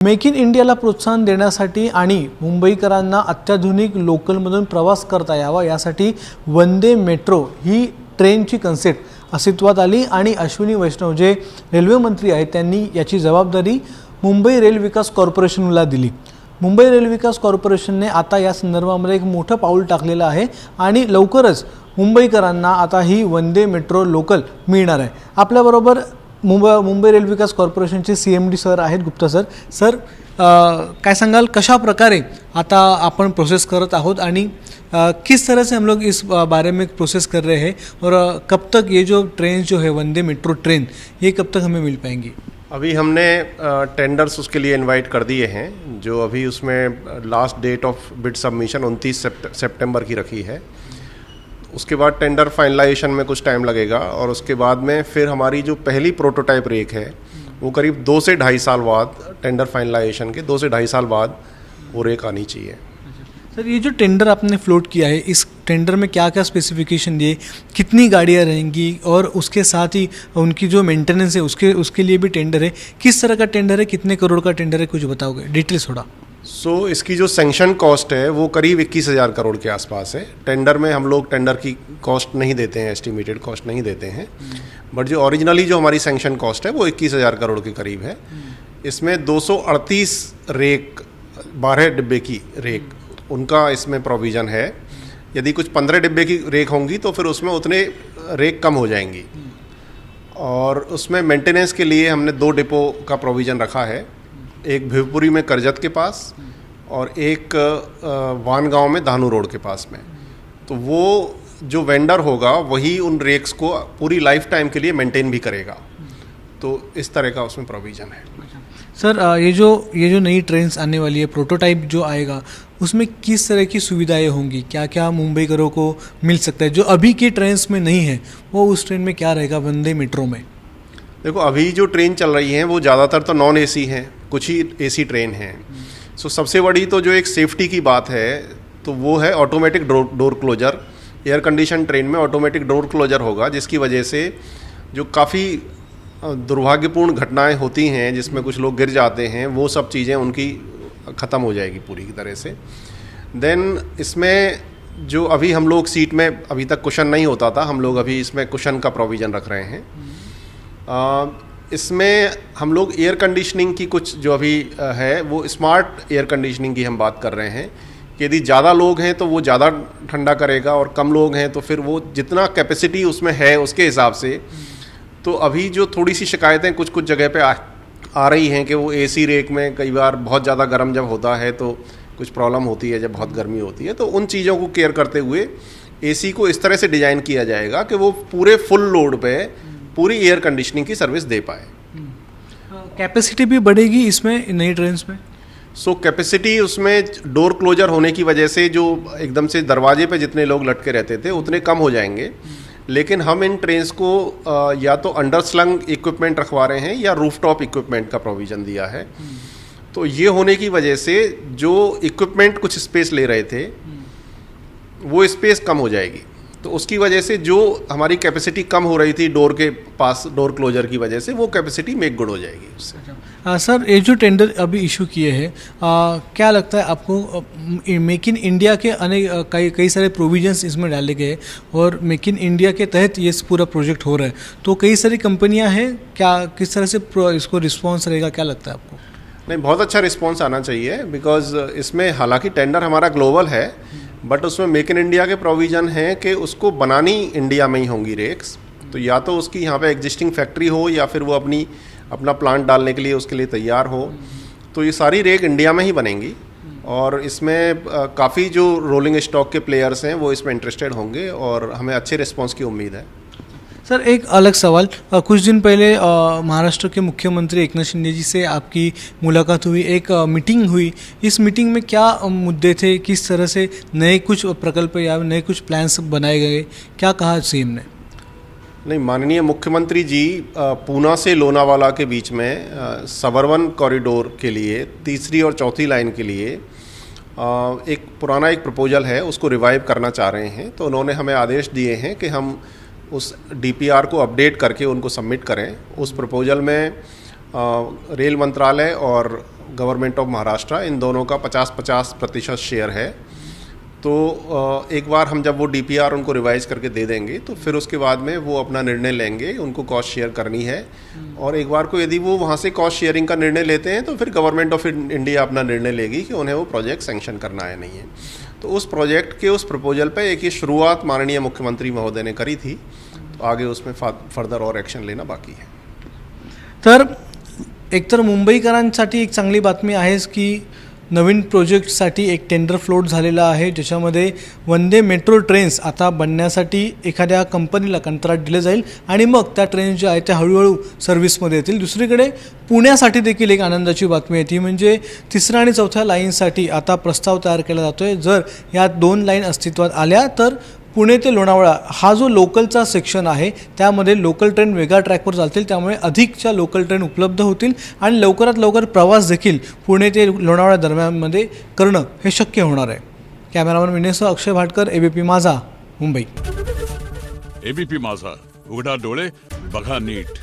Make in इंडियाला प्रोत्साहन देण्यासाठी आणि मुंबईकरांना अत्याधुनिक लोकलमधून प्रवास करता यावा यासाठी वंदे मेट्रो ही ट्रेनची कन्सेप्ट अस्तित्वात आली आणि अश्विनी वैष्णव जे रेल्वे मंत्री आहेत त्यांनी याची जबाबदारी मुंबई रेल विकास कॉर्पोरेशनला दिली। मुंबई रेल विकास कॉर्पोरेशनने आता या संदर्भामध्ये एक मोठं पाऊल टाकलेलं आहे आणि लवकरच मुंबईकरांना आता ही वंदे मेट्रो लोकल मिळणार आहे। आपल्याबरोबर मुंबई रेल विकास कॉर्पोरेशनचे CMD सर आहेत गुप्ता सर काय सांगाल कशा प्रकारे आता अपन प्रोसेस करत आहोत आणि किस तरह से हम लोग इस बारे में प्रोसेस कर रहे हैं और कब तक ये जो ट्रेन जो है वंदे मेट्रो ट्रेन ये कब तक हमें मिल पाएंगी? अभी हमने टेंडर्स उसके लिए इनवाइट कर दिए हैं, जो अभी उसमें last date of bid submission 29 सितंबर की रखी है। उसके बाद टेंडर फाइनलाइजेशन में कुछ टाइम लगेगा और उसके बाद में फिर हमारी जो पहली प्रोटोटाइप रेक है वो करीब 2 से ढाई साल बाद, टेंडर फाइनलाइजेशन के 2 से ढाई साल बाद वो रेक आनी चाहिए। सर ये जो टेंडर आपने फ्लोट किया है, इस टेंडर में क्या क्या स्पेसिफिकेशन दिए, कितनी गाड़ियाँ रहेंगी और उसके साथ ही उनकी जो मेंटेनेंस है उसके लिए भी टेंडर है, किस तरह का टेंडर है, कितने करोड़ का टेंडर है, कुछ बताओगे डिटेल्स थोड़ा? इसकी जो सैंक्शन कॉस्ट है वो करीब 21,000 करोड़ के आसपास है। टेंडर में हम लोग टेंडर की कॉस्ट नहीं देते हैं, एस्टिमेटेड कॉस्ट नहीं देते हैं, बट जो ओरिजिनली जो हमारी सैंक्शन कॉस्ट है वो 21,000 करोड़ के करीब है। इसमें 238 रेक, 12 डिब्बे की रेक, उनका इसमें प्रोविज़न है। यदि कुछ 15 डिब्बे की रेक होंगी तो फिर उसमें उतने रेक कम हो जाएंगी। और उसमें मेंटेनेंस के लिए हमने 2 डिपो का प्रोविज़न रखा है, एक भिवपुरी में करजत के पास और एक वानगांव में धानु रोड के पास में। तो वो जो वेंडर होगा वही उन रेक्स को पूरी लाइफ टाइम के लिए मेंटेन भी करेगा। तो इस तरह का उसमें प्रोविज़न है। सर ये जो नई ट्रेन्स आने वाली है, प्रोटोटाइप जो आएगा उसमें किस तरह की सुविधाएं होंगी, क्या क्या मुंबईकरों को मिल सकता है जो अभी की ट्रेन्स में नहीं है, वो उस ट्रेन में क्या रहेगा वंदे मेट्रो में? देखो अभी जो ट्रेन चल रही हैं वो ज़्यादातर तो नॉन AC हैं, कुछ ही AC ट्रेन हैं। सबसे बड़ी तो जो एक सेफ्टी की बात है तो वो है automatic door closer. Air condition train में ऑटोमेटिक डोर क्लोजर होगा, जिसकी वजह से जो काफ़ी दुर्भाग्यपूर्ण घटनाएं होती हैं जिसमें कुछ लोग गिर जाते हैं, वो सब चीज़ें उनकी ख़त्म हो जाएगी पूरी की तरह से। देन इसमें जो अभी हम लोग सीट में अभी तक कुशन नहीं होता था, हम लोग अभी इसमें कुशन का प्रोविज़न रख रहे हैं। इसमें हम लोग एयर कंडीशनिंग की कुछ जो अभी है वो स्मार्ट एयर कंडीशनिंग की हम बात कर रहे हैं कि यदि ज़्यादा लोग हैं तो वो ज़्यादा ठंडा करेगा और कम लोग हैं तो फिर वो जितना कैपेसिटी उसमें है उसके हिसाब से। तो अभी जो थोड़ी सी शिकायतें कुछ जगह पे आ रही हैं कि वो AC रेक में कई बार बहुत ज़्यादा गर्म जब होता है तो कुछ प्रॉब्लम होती है, जब बहुत गर्मी होती है। तो उन चीज़ों को केयर करते हुए AC को इस तरह से डिज़ाइन किया जाएगा कि वो पूरे फुल लोड पे पूरी एयर कंडीशनिंग की सर्विस दे पाए। कैपेसिटी भी बढ़ेगी इसमें नई ट्रेन्स में? कैपेसिटी उसमें डोर क्लोजर होने की वजह से जो एकदम से दरवाजे पे जितने लोग लटके रहते थे उतने कम हो जाएंगे। लेकिन हम इन ट्रेन्स को या तो अंडर स्लंग इक्विपमेंट रखवा रहे हैं या रूफटॉप इक्विपमेंट का प्रोविज़न दिया है। तो ये होने की वजह से जो इक्विपमेंट कुछ स्पेस ले रहे थे वो स्पेस कम हो जाएगी। तो उसकी वजह से जो हमारी कैपेसिटी कम हो रही थी डोर के पास, डोर क्लोजर की वजह से, वो कैपेसिटी मेक गुड हो जाएगी उससे। सर ये जो टेंडर अभी इशू किए हैं, क्या लगता है आपको मेक इन इंडिया के कई सारे प्रोविजंस इसमें डाले गए और मेक इन इंडिया के तहत ये पूरा प्रोजेक्ट हो रहा है, तो कई सारी कंपनियां हैं, क्या किस तरह से इसको रिस्पॉन्स रहेगा, क्या लगता है आपको? नहीं, बहुत अच्छा रिस्पॉन्स आना चाहिए, बिकॉज इसमें हालांकि टेंडर हमारा ग्लोबल है बट उसमें मेक इन इंडिया के प्रोविज़न हैं कि उसको बनानी इंडिया में ही होंगी रेक्स। तो या तो उसकी यहाँ पे एग्जिस्टिंग फैक्ट्री हो या फिर वो अपना प्लांट डालने के लिए उसके लिए तैयार हो। तो ये सारी रेक इंडिया में ही बनेंगी और इसमें काफ़ी जो रोलिंग स्टॉक के प्लेयर्स हैं वो इसमें इंटरेस्टेड होंगे और हमें अच्छे रिस्पॉन्स की उम्मीद है। सर एक अलग सवाल, कुछ दिन पहले महाराष्ट्र के मुख्यमंत्री एकनाथ शिंदे जी से आपकी मुलाकात हुई, एक मीटिंग हुई। इस मीटिंग में क्या मुद्दे थे, किस तरह से नए कुछ प्रकल्प या नए कुछ प्लान्स बनाए गए, क्या कहा सीएम ने? नहीं, माननीय मुख्यमंत्री जी पूना से लोनावाला के बीच में सबर्बन कॉरिडोर के लिए तीसरी और चौथी लाइन के लिए एक पुराना प्रपोजल है उसको रिवाइव करना चाह रहे हैं। तो उन्होंने हमें आदेश दिए हैं कि हम उस DPR को अपडेट करके उनको सबमिट करें। उस प्रपोजल में रेल मंत्रालय और गवर्नमेंट ऑफ महाराष्ट्र इन दोनों का 50-50% शेयर है। तो एक बार हम जब वो डीपीआर उनको रिवाइज करके दे देंगे तो फिर उसके बाद में वो अपना निर्णय लेंगे, उनको कॉस्ट शेयर करनी है। और एक बार को यदि वो वहाँ से कॉस्ट शेयरिंग का निर्णय लेते हैं तो फिर गवर्नमेंट ऑफ इंडिया अपना निर्णय लेगी कि उन्हें वो प्रोजेक्ट सैंक्शन करना है नहीं है। तो उस प्रोजेक्ट के उस प्रपोजल पे एक ये शुरुआत माननीय मुख्यमंत्री महोदय ने करी थी, तो आगे उसमें फर्दर और एक्शन लेना बाकी है। तर एकतर मुंबईकरांसाठी एक चांगली बातमी आहेच की नवीन प्रोजेक्टसाठी एक टेंडर फ्लोट झालेला आहे, ज्याच्यामध्ये वंदे मेट्रो ट्रेन्स आता बनण्यासाठी एखाद्या कंपनीला कंत्राट दिलं जाईल आणि मग त्या ट्रेन्स ज्या आहेत त्या हळूहळू सर्व्हिसमध्ये येतील। दुसरीकडे पुण्यासाठी देखील एक आनंदाची बातमी आहे, ती म्हणजे 3ऱ्या आणि 4थ्या लाईनसाठी आता प्रस्ताव तयार केला जातो आहे। जर या 2 लाईन अस्तित्वात आल्या तर पुणे ते लोणावळा हा जो लोकलचा सेक्शन आहे त्यामध्ये लोकल ट्रेन वेगळ्या ट्रॅकवर चालतील, त्यामुळे अधिकच्या लोकल ट्रेन उपलब्ध होतील आणि लवकरात लवकर प्रवास देखील पुणे ते लोणावळा दरम्यानमध्ये करणं हे शक्य होणार आहे। कॅमेरामन विनेसह अक्षय भाटकर, एबीपी माझा, मुंबई। एबीपी माझा, उघडा डोळे बघा नीट।